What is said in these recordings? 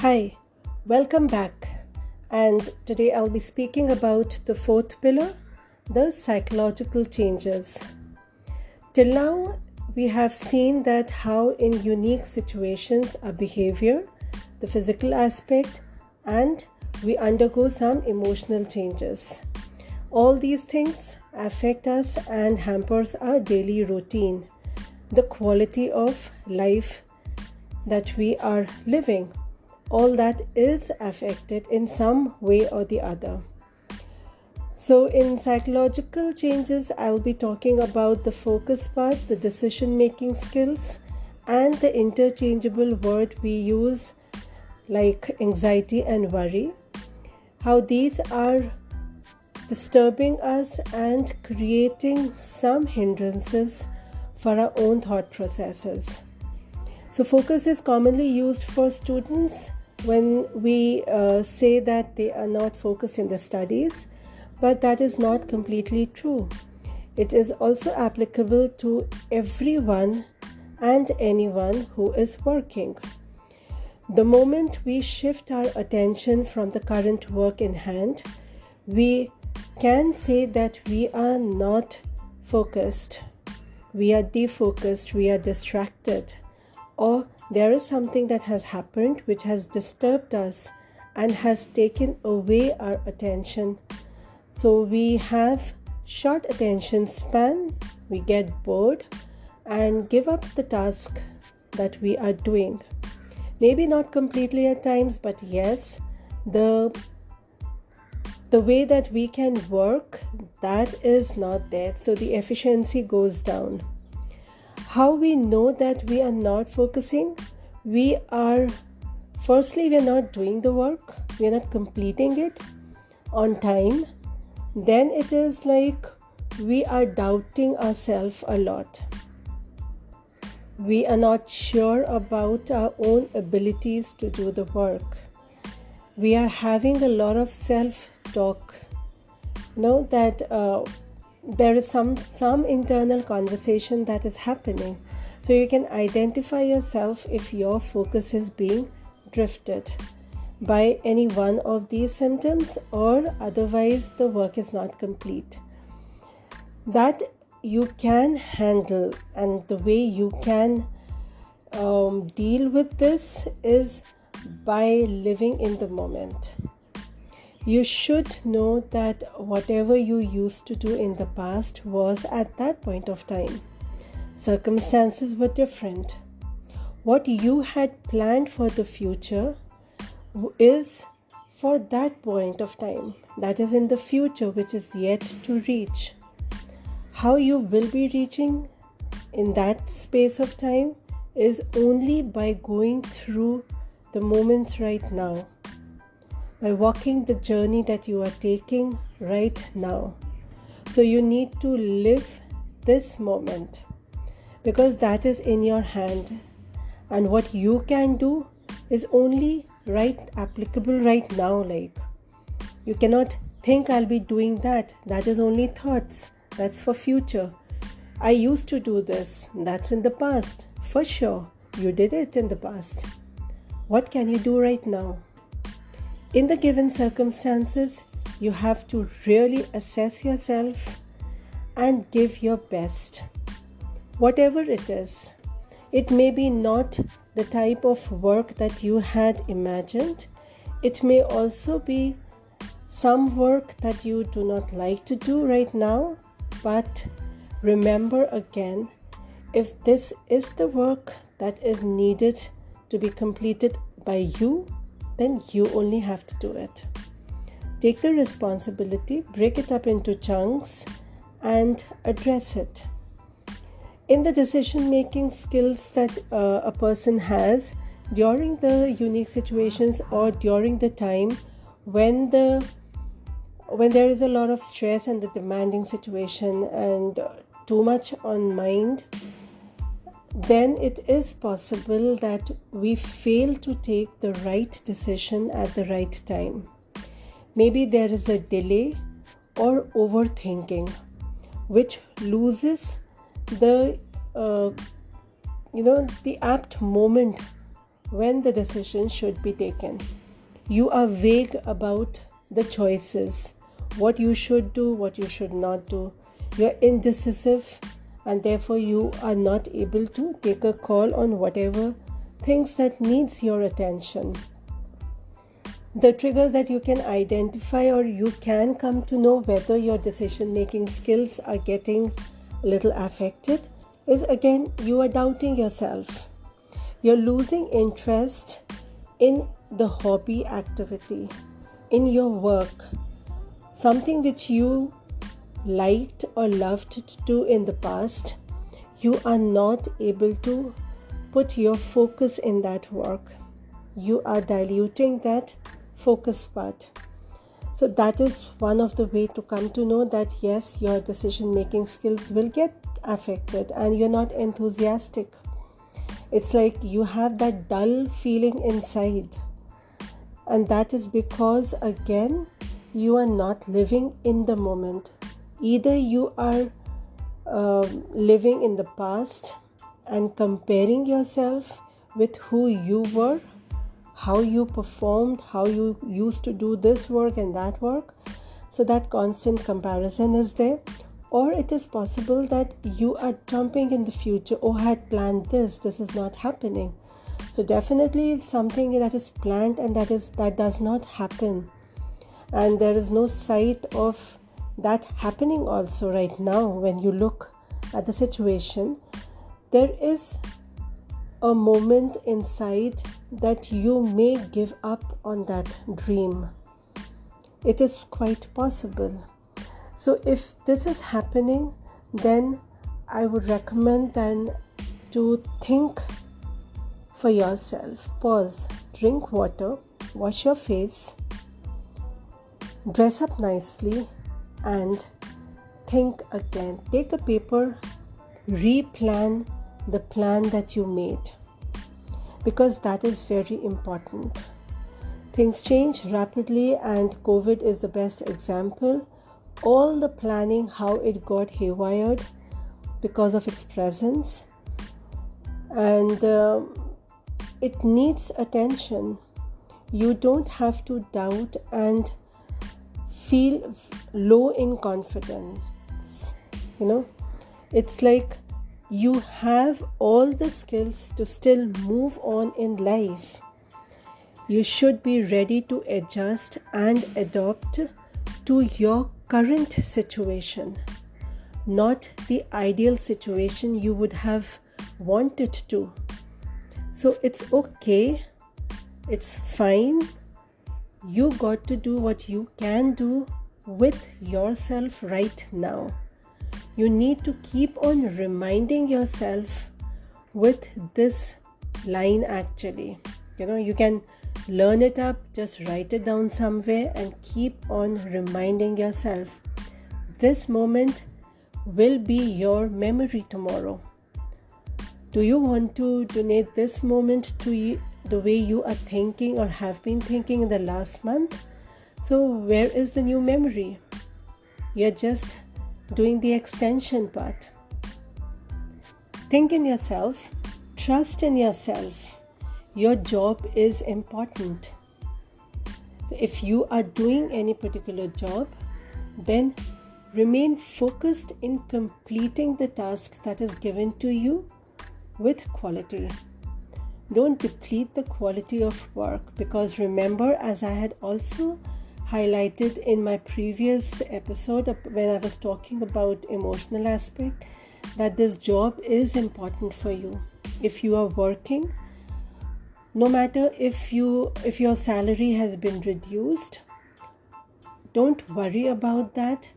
Hi, welcome back. And today I'll be speaking about the fourth pillar, the psychological changes. Till now, we have seen that how in unique situations our behavior, the physical aspect, and we undergo some emotional changes. All these things affect us and hampers our daily routine, the quality of life that we are living. All that is affected in some way or the other. So in psychological changes, I'll be talking about the focus part, the decision making skills, and the interchangeable word we use like anxiety and worry, how these are disturbing us and creating some hindrances for our own thought processes. So focus is commonly used for students when we say that they are not focused in the studies, but that is not completely true. It is also applicable to everyone and anyone who is working. The moment we shift our attention from the current work in hand, we can say that we are not focused, we are defocused, we are distracted, or there is something that has happened which has disturbed us and has taken away our attention. So we have short attention span, we get bored and give up the task that we are doing. Maybe not completely at times, but yes, the way that we can work, that is not there. So the efficiency goes down. How we know that we are not focusing? We are not doing the work, we are not completing it on time. Then it is like we are doubting ourselves a lot. We are not sure about our own abilities to do the work. We are having a lot of self-talk. There is some internal conversation that is happening. So you can identify yourself if your focus is being drifted by any one of these symptoms, or otherwise the work is not complete. That you can handle, and the way you can deal with this is by living in the moment. You should know that whatever you used to do in the past was at that point of time. Circumstances were different. What you had planned for the future is for that point of time. That is in the future, which is yet to reach. How you will be reaching in that space of time is only by going through the moments right now, by walking the journey that you are taking right now. So you need to live this moment, because that is in your hand, and what you can do is only applicable right now. Like, you cannot think I'll be doing that is only thoughts, that's for future. I used to do this, that's in the past. For sure, you did it in the past. What can you do right now? In the given circumstances, you have to really assess yourself and give your best. Whatever it is, it may be not the type of work that you had imagined. It may also be some work that you do not like to do right now. But remember again, if this is the work that is needed to be completed by you, then you only have to do it. Take the responsibility, break it up into chunks, and address it. In the decision-making skills that a person has during the unique situations, or during the time when there is a lot of stress and the demanding situation and too much on mind, then it is possible that we fail to take the right decision at the right time. Maybe there is a delay or overthinking, which loses the apt moment when the decision should be taken. You are vague about the choices, what you should do, what you should not do. You're indecisive, and therefore you are not able to take a call on whatever things that needs your attention. The triggers that you can identify, or you can come to know whether your decision making skills are getting a little affected, is again, you are doubting yourself. You're losing interest in the hobby activity, in your work, something which you liked or loved to do in the past. You are not able to put your focus in that work. You are diluting that focus part. So that is one of the way to come to know that yes, your decision making skills will get affected and you're not enthusiastic. It's like you have that dull feeling inside, and that is because again you are not living in the moment. Either you are living in the past and comparing yourself with who you were, how you performed, how you used to do this work and that work. So that constant comparison is there. Or it is possible that you are jumping in the future. Oh, I had planned this is not happening. So definitely if something that is planned and that does not happen, and there is no sight of that happening also right now, when you look at the situation, there is a moment inside that you may give up on that dream. It is quite possible. So if this is happening, then I would recommend then to think for yourself. Pause, drink water, wash your face, dress up nicely, and think again. Take a paper, replan the plan that you made, because that is very important. Things change rapidly, and COVID is the best example. All the planning, how it got haywired because of its presence, and it needs attention. You don't have to doubt and feel low in confidence. It's like you have all the skills to still move on in life. You should be ready to adjust and adopt to your current situation, not the ideal situation you would have wanted to. So it's okay, it's fine. You got to do what you can do with yourself right now. You need to keep on reminding yourself with this line actually. You can learn it up, just write it down somewhere and keep on reminding yourself. This moment will be your memory tomorrow. Do you want to donate this moment to the way you are thinking or have been thinking in the last month? So where is the new memory? You're just doing the extension part. Think in yourself, trust in yourself. Your job is important. So if you are doing any particular job, then remain focused in completing the task that is given to you with quality. Don't deplete the quality of work, because remember, as I had also highlighted in my previous episode when I was talking about emotional aspect, that this job is important for you. If you are working, no matter if your salary has been reduced, don't worry about that.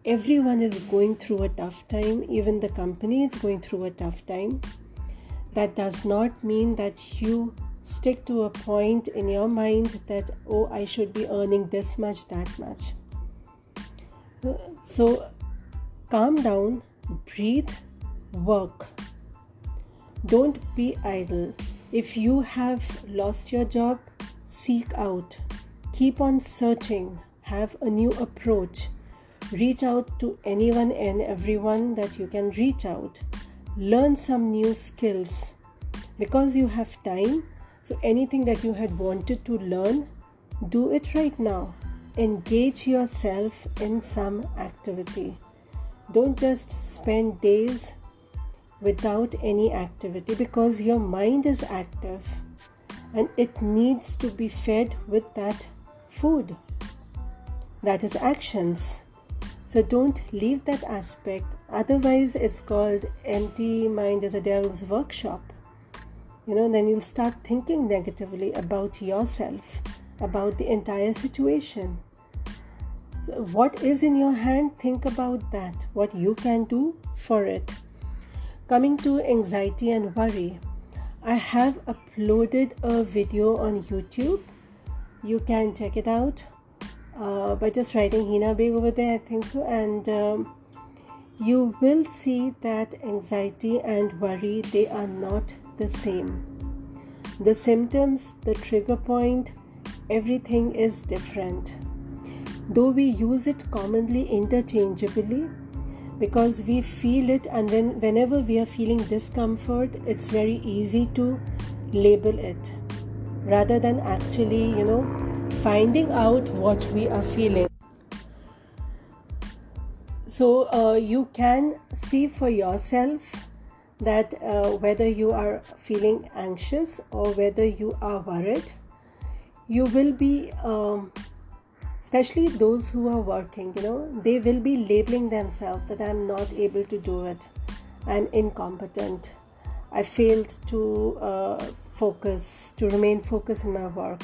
Everyone is going through a tough time. Even the company is going through a tough time. That does not mean that you stick to a point in your mind that, oh, I should be earning this much, that much. So calm down, breathe, work. Don't be idle. If you have lost your job, seek out. Keep on searching. Have a new approach. Reach out to anyone and everyone that you can reach out. Learn some new skills. Because you have time, So anything that you had wanted to learn, do it right now. Engage yourself in some activity. Don't just spend days without any activity, because your mind is active and it needs to be fed with that food, that is actions. So don't leave that aspect, otherwise it's called empty mind is a devil's workshop. Then you'll start thinking negatively about yourself, about the entire situation. So what is in your hand, think about that, what you can do for it. Coming to anxiety and worry, I have uploaded a video on YouTube. You can check it out by just writing Hina Beg over there, I think so. And you will see that anxiety and worry, they are not the same. The symptoms, the trigger point, everything is different. Though we use it commonly interchangeably, because we feel it, and whenever we are feeling discomfort, it's very easy to label it rather than actually, finding out what we are feeling. So you can see for yourself that whether you are feeling anxious or whether you are worried, you will be, especially those who are working, they will be labeling themselves that I'm not able to do it, I'm incompetent, I failed to remain focused in my work.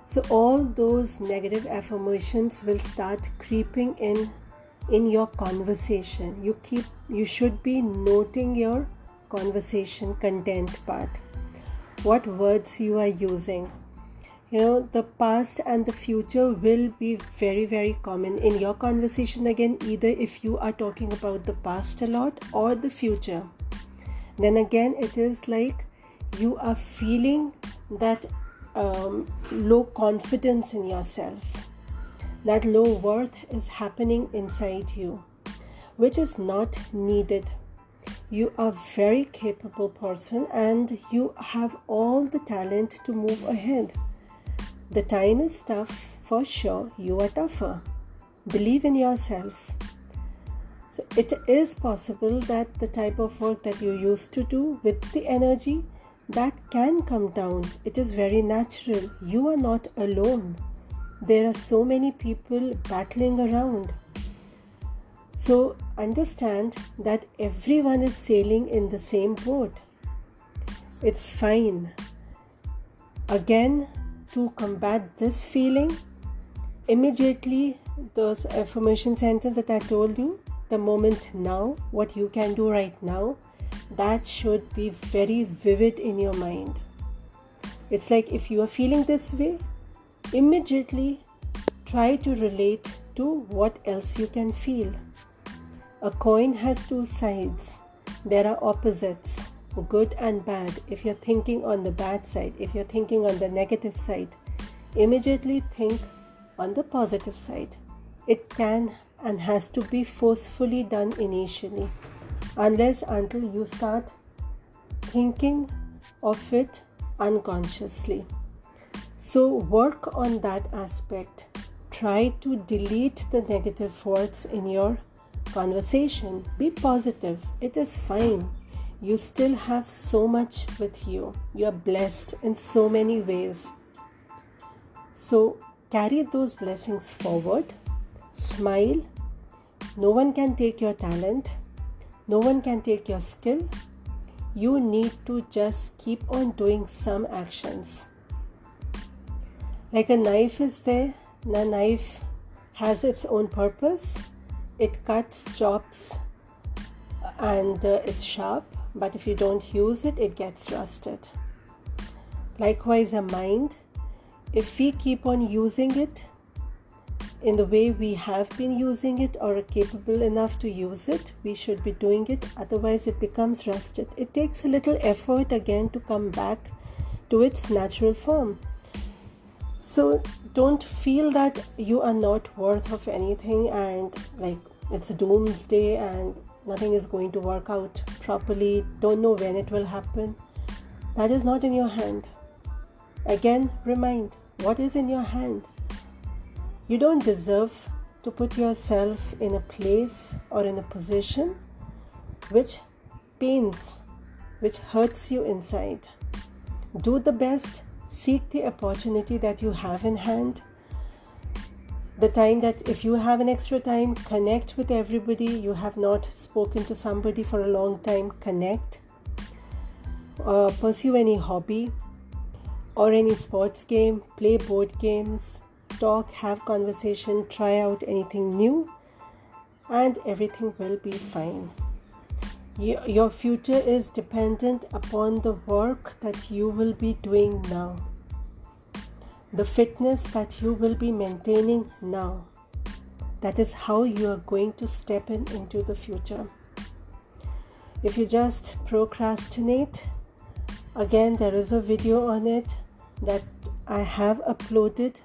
So all those negative affirmations will start creeping in your conversation. You should be noting your conversation content part, what words you are using. The past and the future will be very, very common in your conversation again, either if you are talking about the past a lot or the future. Then again, it is like you are feeling that low confidence in yourself. That low worth is happening inside you, which is not needed. You are a very capable person and you have all the talent to move ahead. The time is tough, for sure. You are tougher. Believe in yourself. So it is possible that the type of work that you used to do with the energy, that can come down. It is very natural. You are not alone. There are so many people battling around. So understand that everyone is sailing in the same boat. It's fine. Again, to combat this feeling, immediately those affirmation sentences that I told you, the moment now, what you can do right now, that should be very vivid in your mind. It's like if you are feeling this way, immediately try to relate to what else you can feel. A coin has two sides. There are opposites, good and bad. If you're thinking on the bad side, if you're thinking on the negative side, immediately think on the positive side. It can and has to be forcefully done initially, until you start thinking of it unconsciously. So work on that aspect. Try to delete the negative words in your conversation. Be positive. It is fine. You still have so much with you. You are blessed in so many ways. So carry those blessings forward. Smile. No one can take your talent. No one can take your skill. You need to just keep on doing some actions. Like a knife is there. The knife has its own purpose. It cuts, chops, and is sharp. But if you don't use it, it gets rusted. Likewise, a mind. If we keep on using it in the way we have been using it or are capable enough to use it, we should be doing it. Otherwise, it becomes rusted. It takes a little effort again to come back to its natural form. So don't feel that you are not worth of anything and like it's a doomsday and nothing is going to work out properly. Don't know when it will happen. That is not in your hand. Again, remind what is in your hand. You don't deserve to put yourself in a place or in a position which pains, which hurts you inside. Do the best, seek the opportunity that you have in hand. The time that if you have an extra time, connect with everybody. You have not spoken to somebody for a long time, connect. Pursue any hobby or any sports game, play board games, talk, have conversation, try out anything new, and everything will be fine. Your future is dependent upon the work that you will be doing now, the fitness that you will be maintaining now. That is how you are going to step into the future. If you just procrastinate, again, there is a video on it that I have uploaded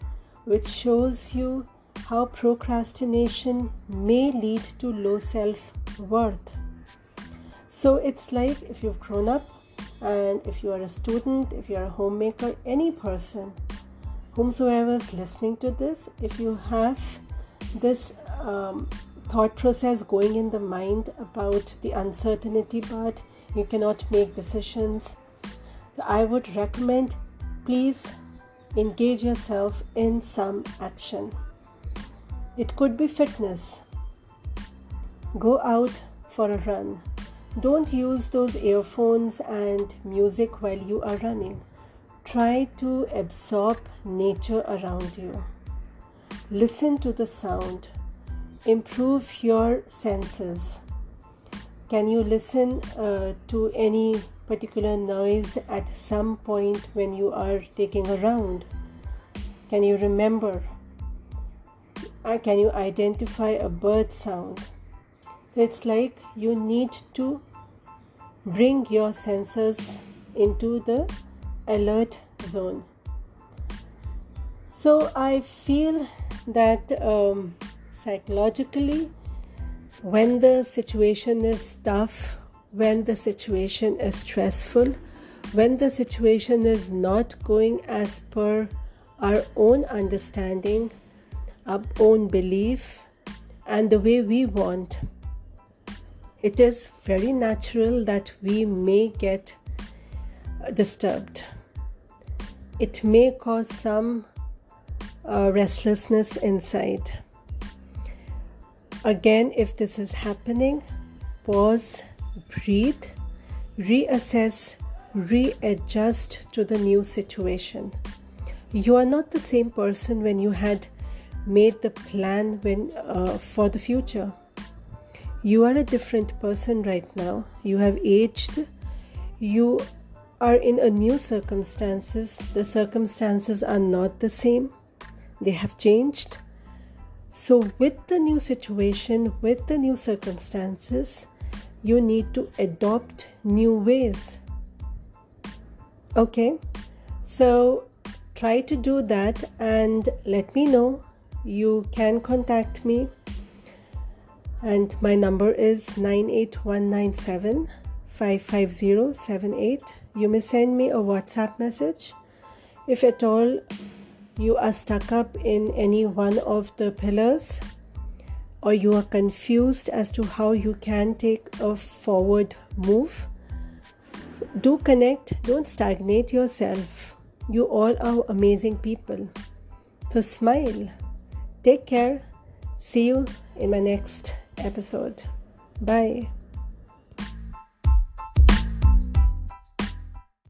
which shows you how procrastination may lead to low self-worth. So it's like if you've grown up and if you are a student, if you are a homemaker, any person, whomsoever is listening to this, if you have this thought process going in the mind about the uncertainty part, you cannot make decisions. So I would recommend, please engage yourself in some action. It could be fitness. Go out for a run. Don't use those earphones and music while you are running. Try to absorb nature around you. Listen to the sound. Improve your senses. Can you listen to any particular noise at some point when you are taking a round? Can you remember? Can you identify a bird sound? So it's like you need to bring your senses into the alert zone. So I feel that psychologically, when the situation is tough, when the situation is stressful, when the situation is not going as per our own understanding, our own belief, and the way we want, it is very natural that we may get disturbed. It may cause some restlessness inside. Again, if this is happening, pause, breathe, reassess, readjust to the new situation. You are not the same person when you had made the plan for the future. You are a different person right now. You have aged. You are in a new circumstances. The circumstances are not the same. They have changed. So with the new situation, with the new circumstances, you need to adopt new ways. Okay? So try to do that and let me know. You can contact me. And my number is 98197 55078. You may send me a WhatsApp message. If at all you are stuck up in any one of the pillars, or you are confused as to how you can take a forward move, so do connect. Don't stagnate yourself. You all are amazing people. So smile. Take care. See you in my next episode. Bye.